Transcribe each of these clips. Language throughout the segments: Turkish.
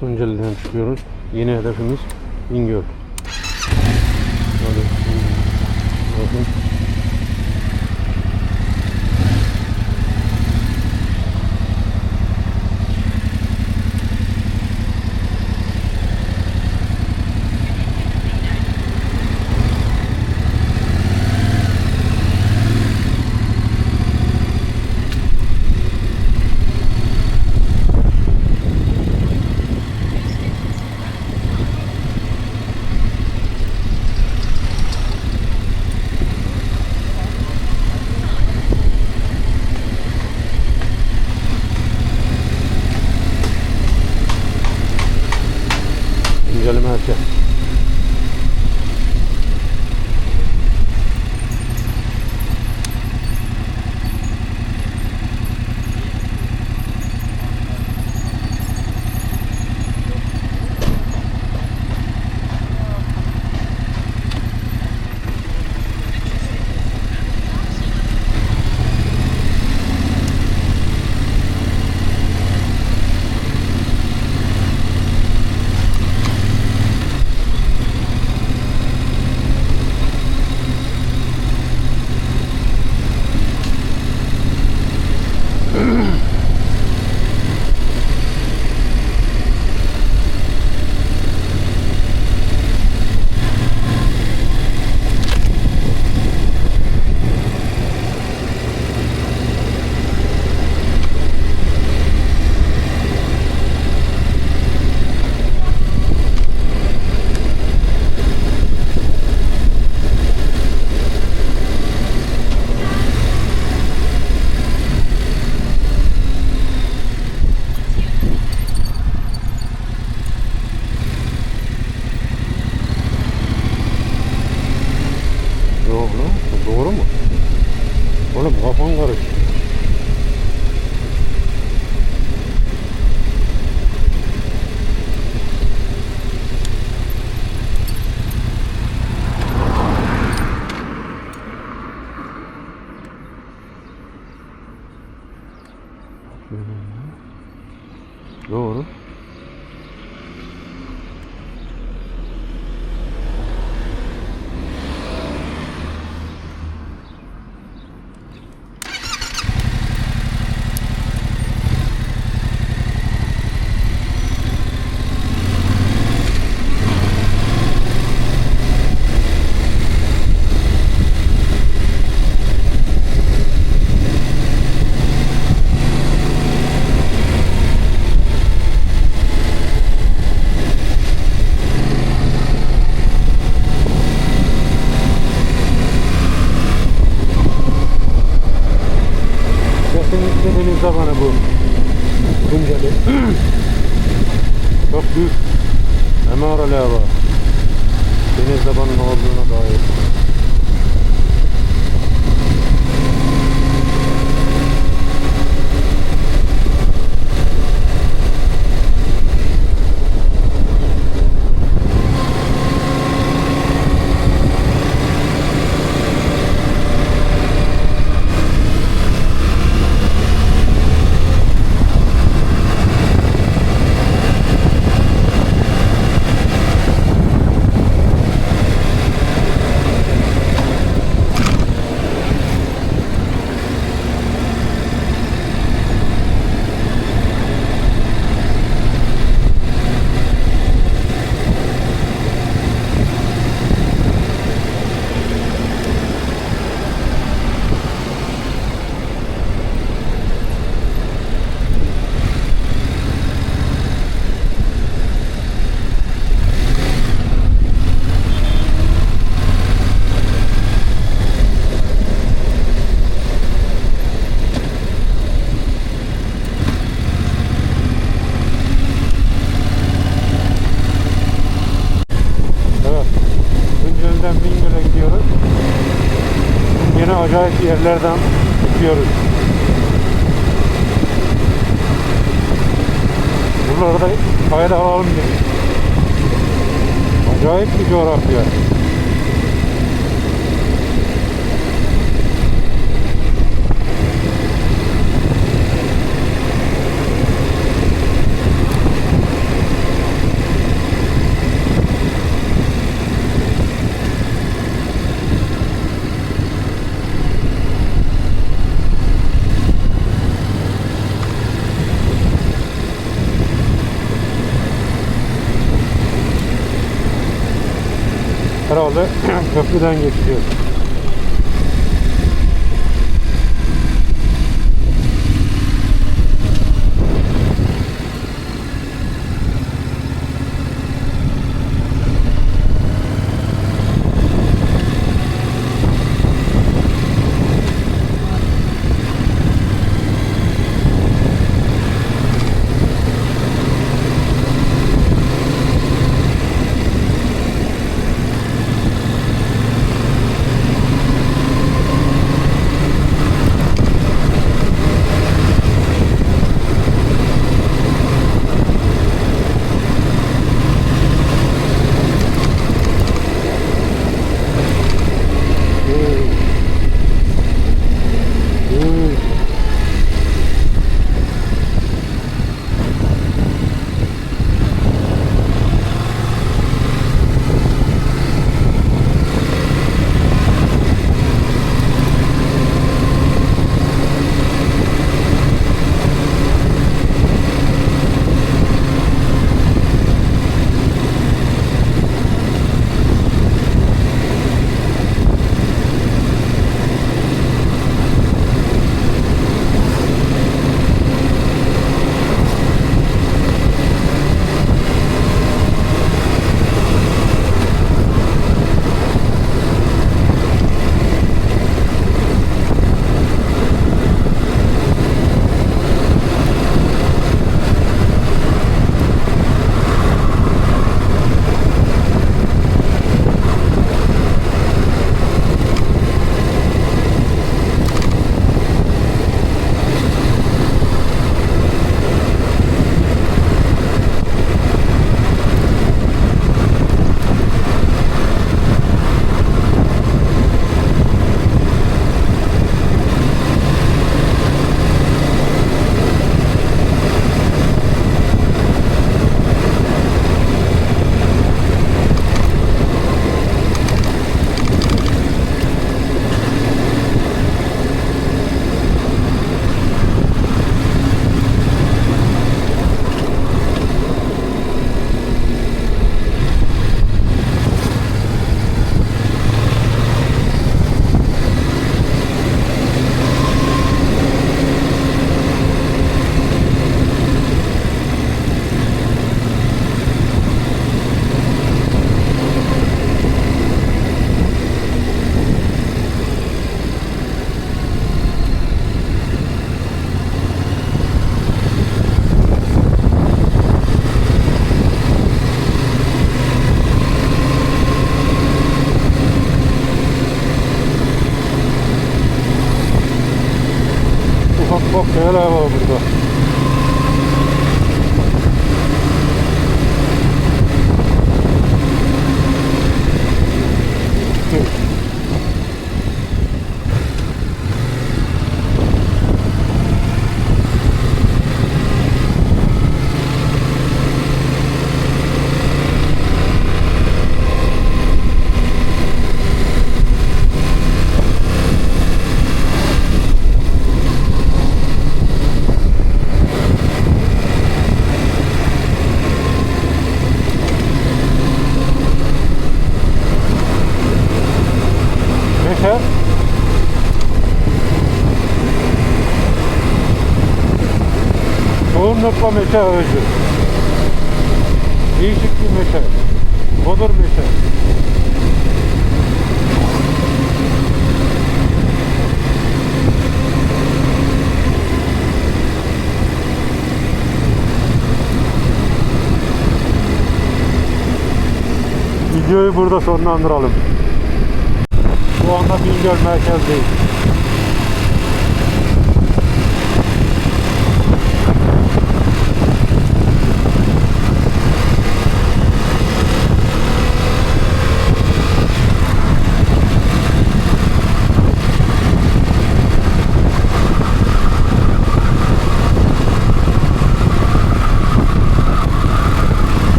Tunceli'den çıkıyoruz. Yeni hedefimiz Bingöl. Hadi. Bakın. Tunceli merkez. Yok lan, doğru mu? Oğlum kafan karıştı. Doğru. Kesinlikle deniz tabanı bu. Tunceli. Çok büyük emareler var. Deniz tabanının olduğuna dair. Bingöl'e gidiyoruz. Yine acayip yerlerden çıkıyoruz. Buralarda kayda alalım dedik. Acayip bir coğrafya. Kralı köprüden geçiyor. Bak neler var burada. Meşe. Çoğunlukla meşe ağacı. Değişik bir meşe. Bodur meşe. Videoyu burada sonlandıralım. Bu anda Bingöl merkezdeyiz.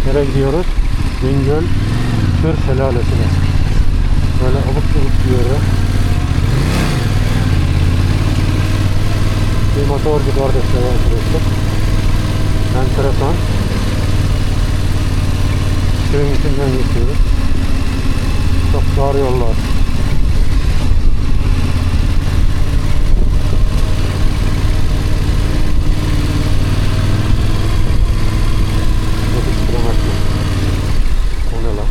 Nereye gidiyoruz? Bingöl Kır Şelalesi'ne. Böyle abuk sabuk bir yere. Bir motorcu kardeşler arkadaşlar. Enteresan. Köyün içinden geçiyoruz. Çok dar yollar. O ne lan?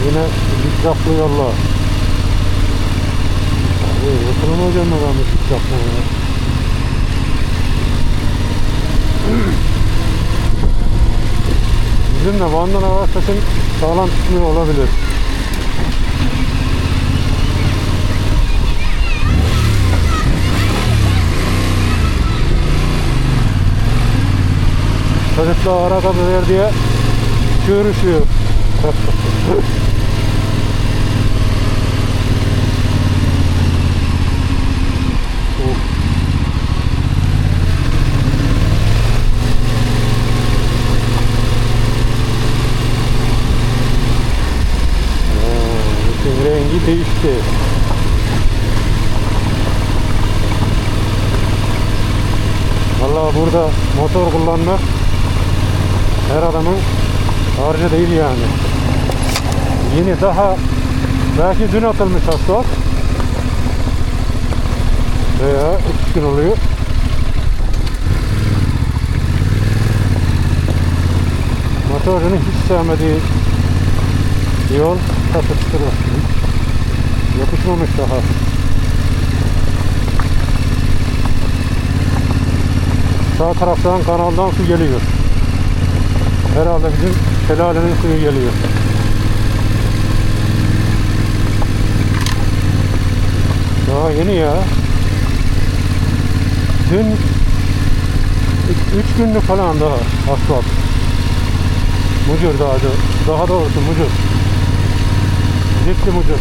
Yine zikzaklı yollar. Yatırılmayacak mı ben bu zikzaklı ya? Bizim de Van'dan hava sesim sağlam çıkmıyor olabilir. Çocuklar arada ver diye görüşüyor. Rengi değişti. Vallahi burada motor kullanmak her adamın harcı değil yani. Yeni daha belki dün atılmış asfalt veya 3 gün oluyor. Motorcunun hiç sevmediği yol katıştırı. Yapışmamış daha. Sağ taraftan kanaldan su geliyor. Herhalde bizim şelalenin suyu geliyor. Daha yeni ya. Dün 3 günlük falan daha asfalt. Mucur daha doğrusu mucur. Ciddi mucur.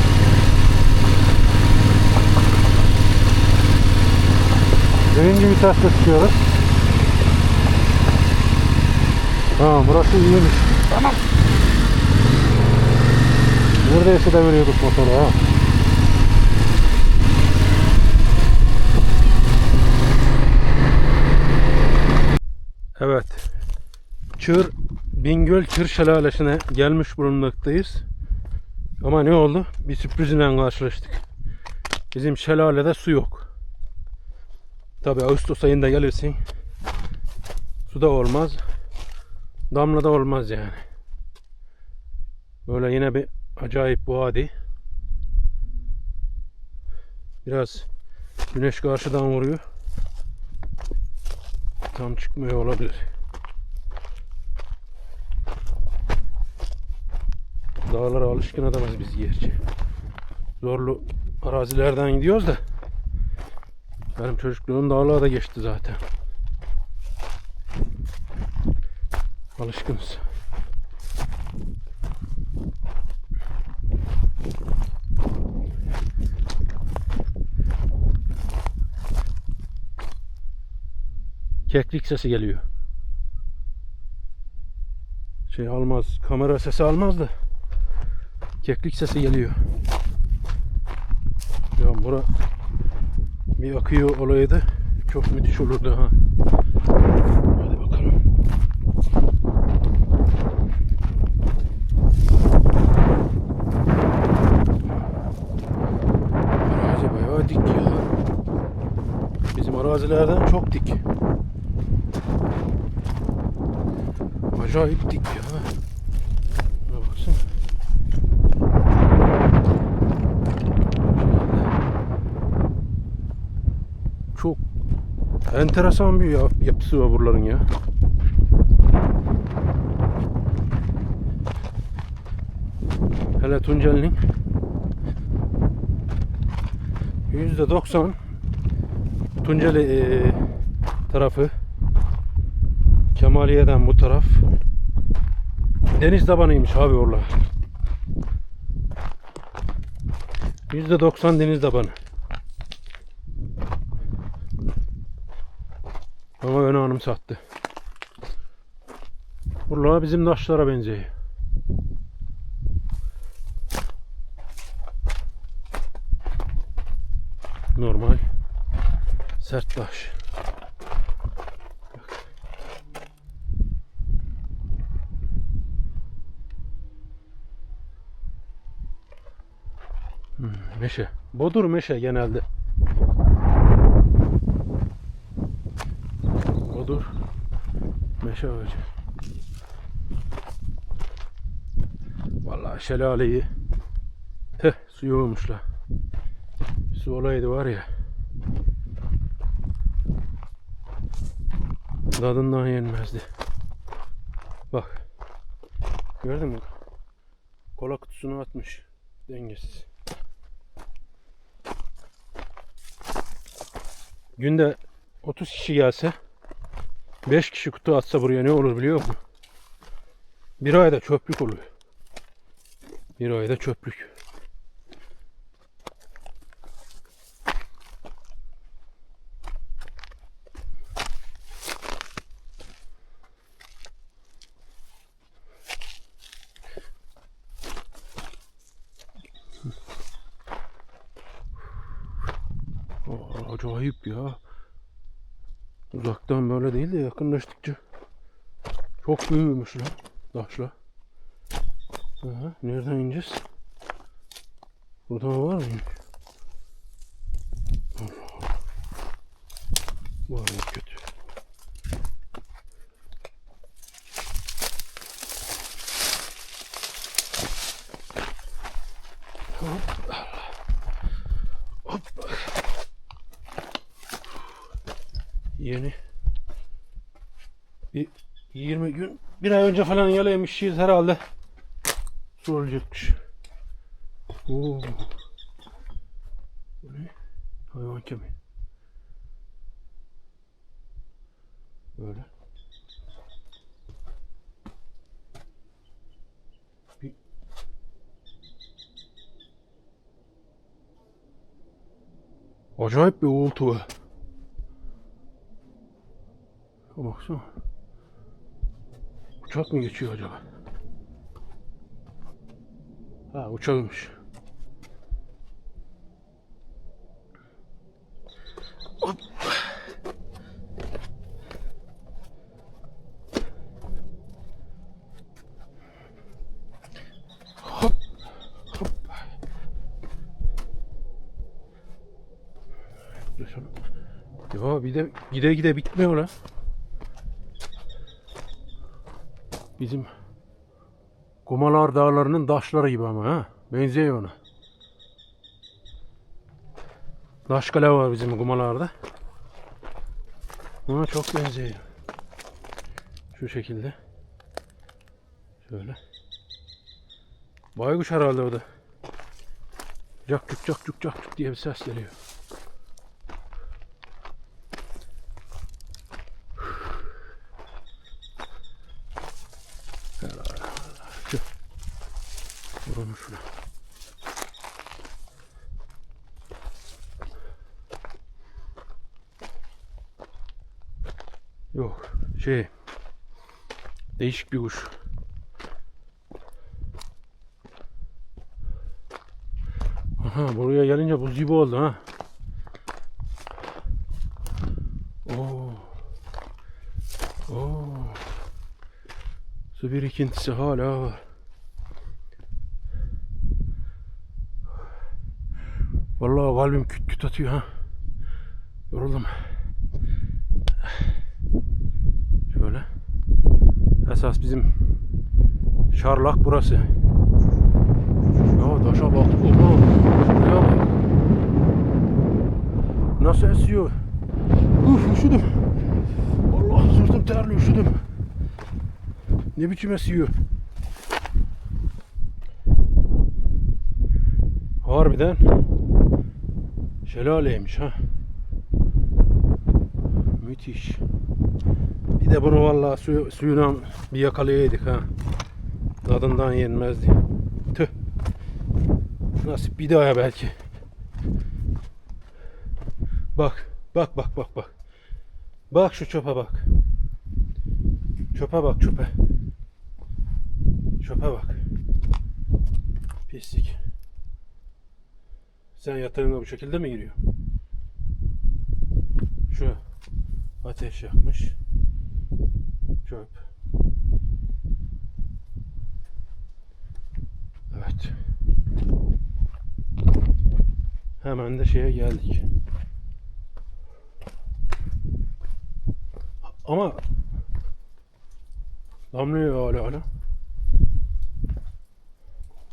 Birinci viteste çıkıyoruz. Tamam, burası iyiymiş. Tamam. Neredeyse deviriyorduk motoru ha. Evet. Bingöl Kır Şelalesi'ne gelmiş bulunmaktayız. Ama ne oldu? Bir sürprizle karşılaştık. Bizim şelalede su yok. Tabi Ağustos ayında gelirsin. Su da olmaz. Damla da olmaz yani. Böyle yine bir acayip bu vadi. Biraz güneş karşıdan vuruyor. Tam çıkmıyor olabilir. Dağlara alışkın adamız biz gerçi. Zorlu arazilerden gidiyoruz da. Benim çocukluğum dağlara da geçti zaten. Alışkınız. Keklik sesi geliyor. Şey almaz, kamera sesi almaz da keklik sesi geliyor. Ya bura bir akıyor olaydı çok müthiş olurdu ha. Hadi bakalım. Arazi bayağı dik ya. Bizim arazilerden çok dik. Acayip dik ya. Buna baksana. Çok enteresan bir yapısı var buraların ya. Hele Tunceli'nin %90 Tunceli tarafı, Kemaliye'den bu taraf deniz tabanıymış abi oralar. %90 deniz tabanı. Ama ön hanım sattı. Buralar bizim taşlara benziyor. Normal sert taş. Meşe. Bodur meşe genelde. Bodur meşe ağacı. Vallahi şelaleyi su yoğurmuşlar. Su olaydı var ya. Tadından yenmezdi. Bak. Gördün mü? Kola kutusunu atmış. Dengesiz. Günde 30 kişi gelse 5 kişi kutu atsa buraya ne olur biliyor musun? Bir ayda çöplük oluyor. Bir ayda çöplük. Acayip ya. Uzaktan böyle değil de yakınlaştıkça çok büyümüş lan taşlar. Aha, nereden ineceğiz? Buradan var mı? Var mı kötü? Hop. Hop. Yeni bir 20 gün, bir ay önce falan yalayamışız herhalde. Su olacakmış. Oo. Bu ne? Hayvan kemiği. Böyle. Bir acayip bir uğultu var. Baksana. Uçak mı geçiyor acaba? Ha, uçakmış. Hop. Hop. Hop. Ya bir de gide bitmiyor lan. Bizim Kumalar Dağları'nın taşları gibi ama ha. Benziyor ona. Taş kale var bizim Kumalar'da. Ona çok benziyor. Şu şekilde. Şöyle. Baykuş herhalde o da. Cak cuk cak cuk cak cuk diye bir ses geliyor. Şu. Vurulmuş şuna. Yok. Değişik bir kuş. Aha, buraya gelince buz gibi oldu ha. Oo. Oo. Su birikintisi hala var. Vallahi kalbim küt küt atıyor ha. Yoruldum. Şöyle. Esas bizim Şarlak burası. Ya taşa bak. Oha. Şuraya bak. Nasıl esiyor? Üşüdüm. Allah, sırtım terli, üşüdüm. Ne biçim esiyor? Harbiden Şelaleymiş ha. Müthiş. Bir de bunu vallahi suyuna bir yakalayaydık ha. Tadından yenmezdi. Tüh. Nasip bir daha belki. Bak. Bak bak bak bak. Bak şu çöpe bak. Çöpe bak çöpe. Çöpe bak. Pislik. Sen yatağına bu şekilde mi giriyor? Şu ateş yakmış. Çöp. Evet. Hemen de şeye geldik. Ama damlıyor hala.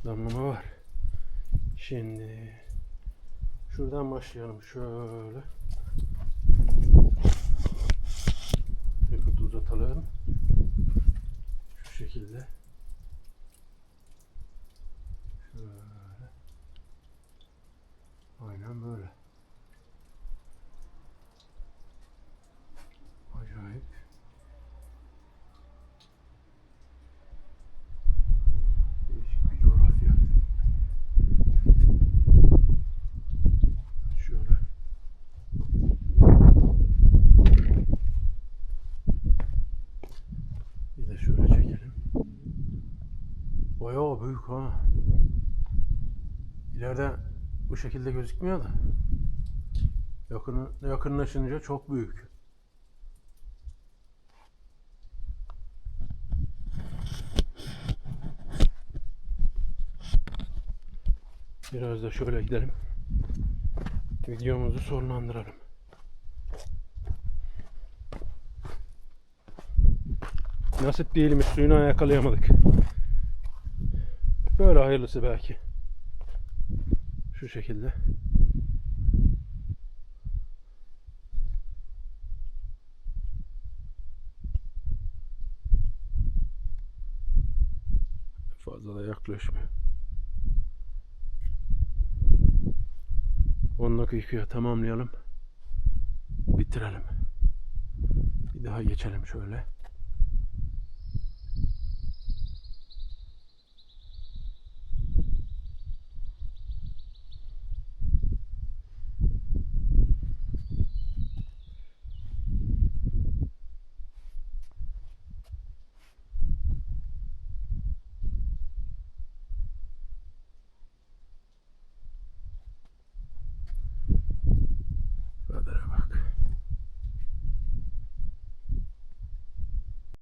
Damlama var. Şimdi şuradan başlayalım. Şöyle. Yakıtı uzatalım. Şu şekilde. Şöyle. Aynen böyle. Acayip. Değişik bir coğrafya. Şöyle. Bir de şöyle çekelim. Bayağı büyük ha. İleride bu şekilde gözükmüyor da. Yakınlaşınca çok büyük. Biraz da şöyle gidelim. Videomuzu sonlandıralım. Nasip değilmiş, suyunu yakalayamadık. Böyle hayırlısı belki. Şu şekilde. Fazla da yaklaşmıyor. 10 dakikaya tamamlayalım. Bitirelim. Bir daha geçelim şöyle.